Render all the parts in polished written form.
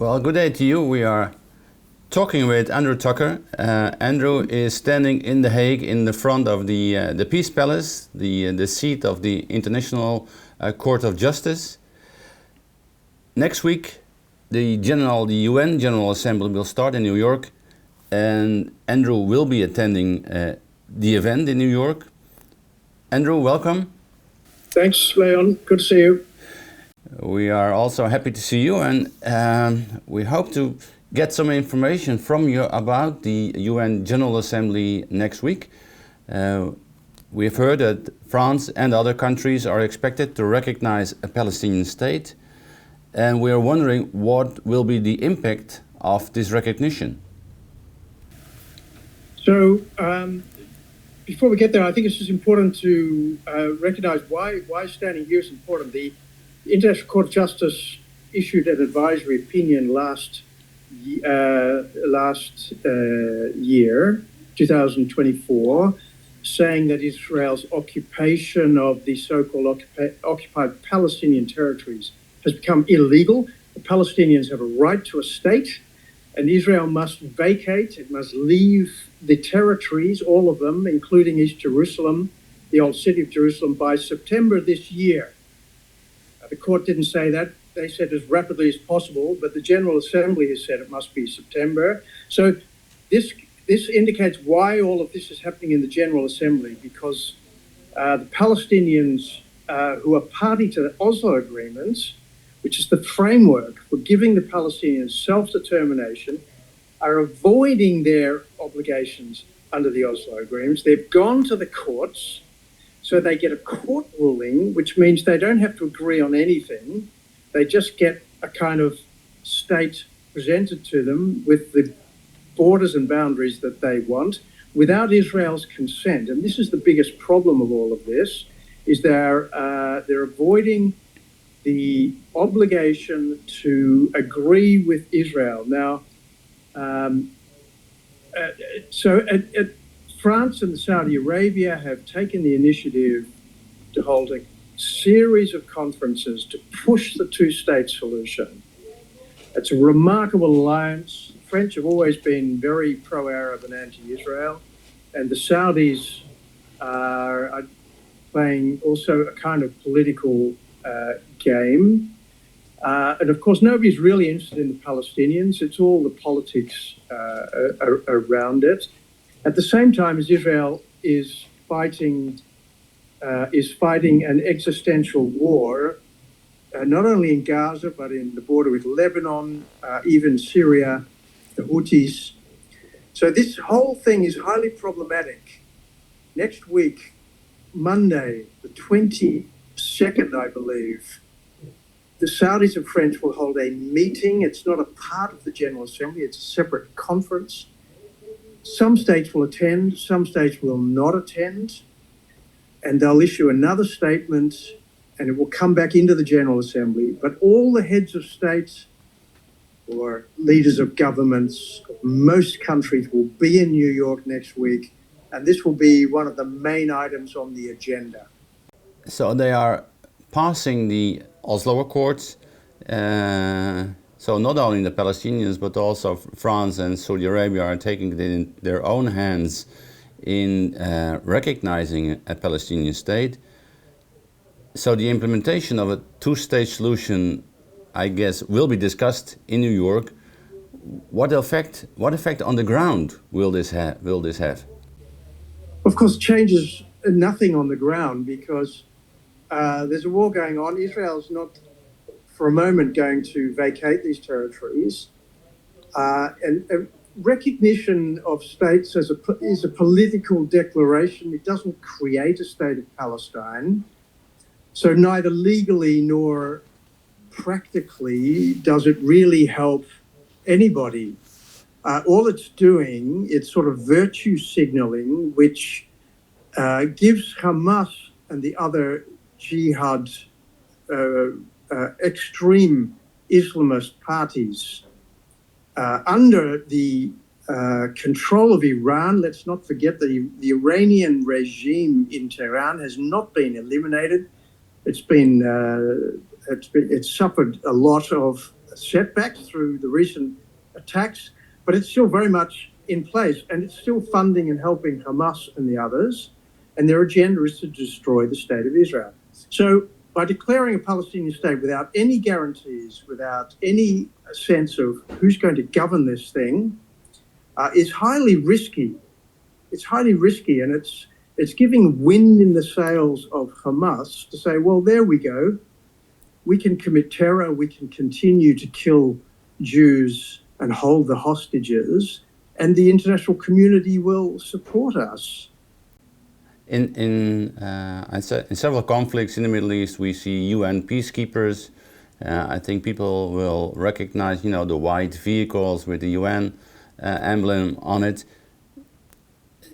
Well, good day to you. We are talking with Andrew Tucker. Andrew is standing in The Hague in the front of the Peace Palace, the seat of the International Court of Justice. Next week, the UN General Assembly will start in New York, and Andrew will be attending the event in New York. Andrew, welcome. Thanks, Leon. Good to see you. We are also happy to see you, and we hope to get some information from you about the UN General Assembly next week. We've heard that France and other countries are expected to recognize a Palestinian state, and we are wondering what will be the impact of this recognition. So, before we get there, I think it's just important to recognize why standing here is important. The International Court of Justice issued an advisory opinion last year, 2024, saying that Israel's occupation of the so-called occupied Palestinian territories has become illegal. The Palestinians have a right to a state, and Israel must vacate. It must leave the territories, all of them, including East Jerusalem, the old city of Jerusalem, by September this year. The court didn't say that. They said as rapidly as possible, but the General Assembly has said it must be September. So this indicates why all of this is happening in the General Assembly, because the Palestinians who are party to the Oslo agreements, which is the framework for giving the Palestinians self-determination, are avoiding their obligations under the Oslo agreements. They've gone to the courts, so they get a court ruling, which means they don't have to agree on anything. They just get a kind of state presented to them with the borders and boundaries that they want without Israel's consent. And this is the biggest problem of all of this, is they're avoiding the obligation to agree with Israel. Now, France and Saudi Arabia have taken the initiative to hold a series of conferences to push the two-state solution. It's a remarkable alliance. The French have always been very pro-Arab and anti-Israel, and the Saudis are playing also a kind of political game. And of course, nobody's really interested in the Palestinians. It's all the politics around it. At the same time as Israel is fighting an existential war, not only in Gaza, but in the border with Lebanon, even Syria, the Houthis. So this whole thing is highly problematic. Next week, Monday, the 22nd, I believe, the Saudis and French will hold a meeting. It's not a part of the General Assembly. It's a separate conference. Some states will attend, some states will not attend, and they'll issue another statement, and it will come back into the General Assembly. But all the heads of states or leaders of governments of most countries will be in New York next week, and this will be one of the main items on the agenda. So they are passing the Oslo Accords. So not only the Palestinians, but also France and Saudi Arabia are taking it in their own hands in recognizing a Palestinian state. So the implementation of a two-state solution, I guess, will be discussed in New York. What effect on the ground will this have? Of course, changes nothing on the ground, because there's a war going on. Israel's not for a moment going to vacate these territories. And recognition of states is a political declaration. It doesn't create a state of Palestine. So neither legally nor practically does it really help anybody. All it's doing, it's sort of virtue signaling, which gives Hamas and the other jihad extreme Islamist parties under the control of Iran. Let's not forget that the Iranian regime in Tehran has not been eliminated. It's suffered a lot of setbacks through the recent attacks, but it's still very much in place, and it's still funding and helping Hamas and the others, and their agenda is to destroy the state of Israel. So by declaring a Palestinian state without any guarantees, without any sense of who's going to govern this thing, is highly risky. It's highly risky, and it's giving wind in the sails of Hamas to say, well, there we go. We can commit terror. We can continue to kill Jews and hold the hostages, and the international community will support us. In several conflicts in the Middle East, we see UN peacekeepers. I think people will recognize, the white vehicles with the UN emblem on it.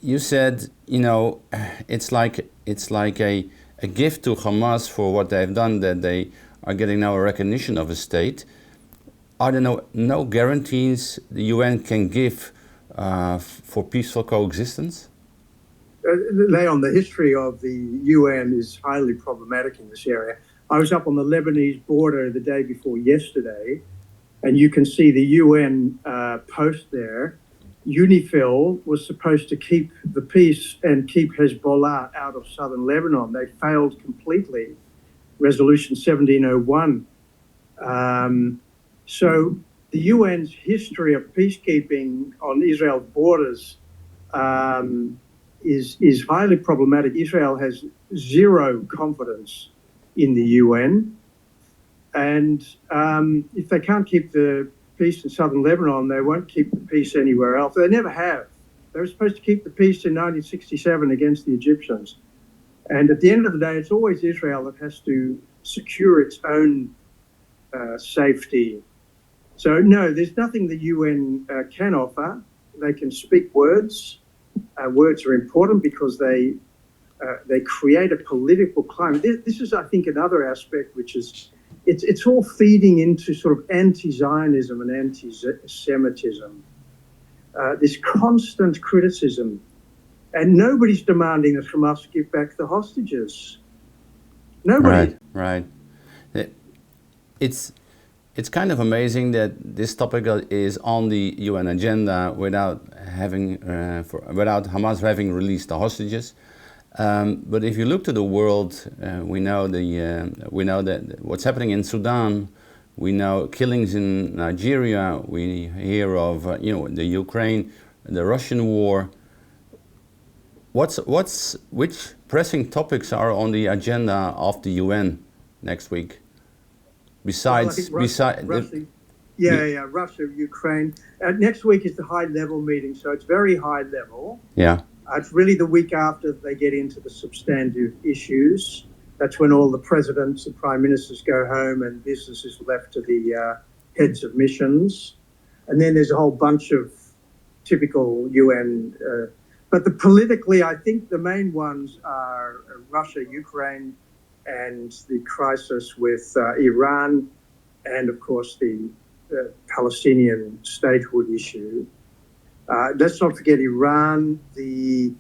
You said, it's like a gift to Hamas for what they've done, that they are getting now a recognition of a state. Are there no guarantees the UN can give for peaceful coexistence? Leon, the history of the UN is highly problematic in this area. I was up on the Lebanese border the day before yesterday, and you can see the UN post there. UNIFIL was supposed to keep the peace and keep Hezbollah out of southern Lebanon. They failed completely. Resolution 1701. So the UN's history of peacekeeping on Israel's borders is highly problematic. Israel has zero confidence in the UN. And if they can't keep the peace in southern Lebanon, they won't keep the peace anywhere else. They never have. They were supposed to keep the peace in 1967 against the Egyptians. And at the end of the day, it's always Israel that has to secure its own safety. So no, there's nothing the UN can offer. They can speak words. Words are important because they create a political climate. This is, I think, another aspect which is it's all feeding into sort of anti-Zionism and anti-Semitism. This constant criticism, and nobody's demanding that Hamas give back the hostages. Nobody. Right. It's kind of amazing that this topic is on the UN agenda without Hamas having released the hostages. But if you look to the world, we know that what's happening in Sudan. We know killings in Nigeria. We hear of the Ukraine, the Russian war. Which pressing topics are on the agenda of the UN next week? Besides, Russia, Ukraine. Next week is the high-level meeting, so it's very high level. Yeah. It's really the week after they get into the substantive issues. That's when all the presidents and prime ministers go home and business is left to the heads of missions. And then there's a whole bunch of typical UN. But politically, I think the main ones are Russia, Ukraine, and the crisis with Iran, and of course the Palestinian statehood issue. Let's not forget Iran, the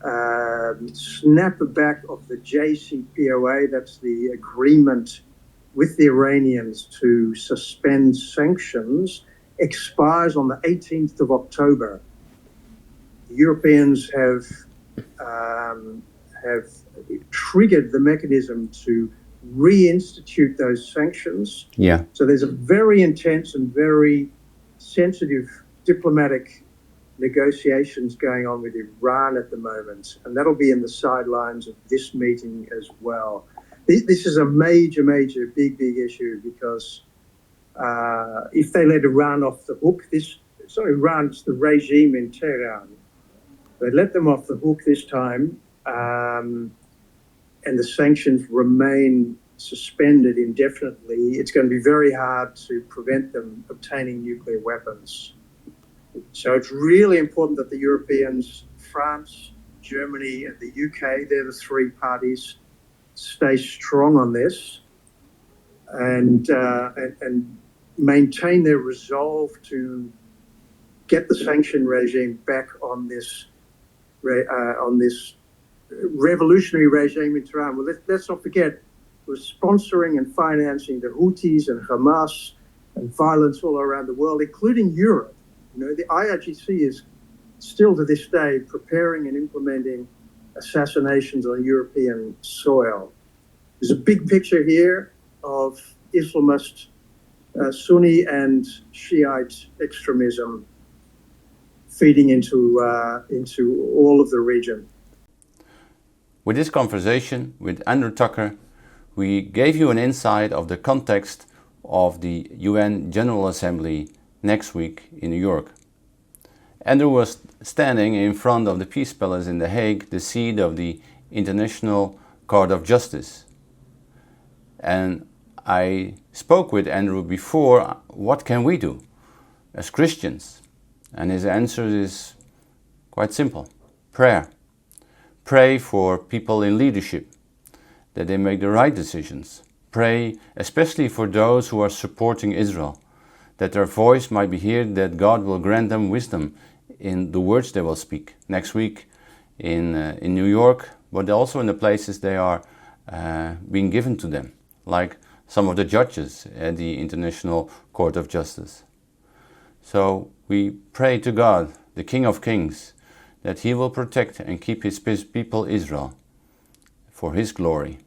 snapback of the JCPOA, that's the agreement with the Iranians to suspend sanctions, expires on the 18th of October. The Europeans have triggered the mechanism to reinstitute those sanctions. Yeah. So there's a very intense and very sensitive diplomatic negotiations going on with Iran at the moment, and that'll be in the sidelines of this meeting as well. This is a major, big issue because if they let Iran off the hook, Iran's the regime in Tehran. They let them off the hook this time, and the sanctions remain suspended indefinitely. It's going to be very hard to prevent them obtaining nuclear weapons. So it's really important that the Europeans, France, Germany, and the UK, they're the three parties, stay strong on this and maintain their resolve to get the sanction regime back on this revolutionary regime in Tehran. Well, let's not forget, we're sponsoring and financing the Houthis and Hamas and violence all around the world, including Europe. The IRGC is still to this day preparing and implementing assassinations on European soil. There's a big picture here of Islamist, Sunni and Shiite extremism feeding into all of the region. With this conversation with Andrew Tucker, we gave you an insight of the context of the UN General Assembly next week in New York. Andrew was standing in front of the Peace Palace in The Hague, the seat of the International Court of Justice. And I spoke with Andrew before, what can we do as Christians? And his answer is quite simple: prayer. Pray for people in leadership, that they make the right decisions. Pray especially for those who are supporting Israel, that their voice might be heard, that God will grant them wisdom in the words they will speak next week in New York, but also in the places they are being given to them, like some of the judges at the International Court of Justice. So we pray to God, the King of Kings, that He will protect and keep His people Israel for His glory.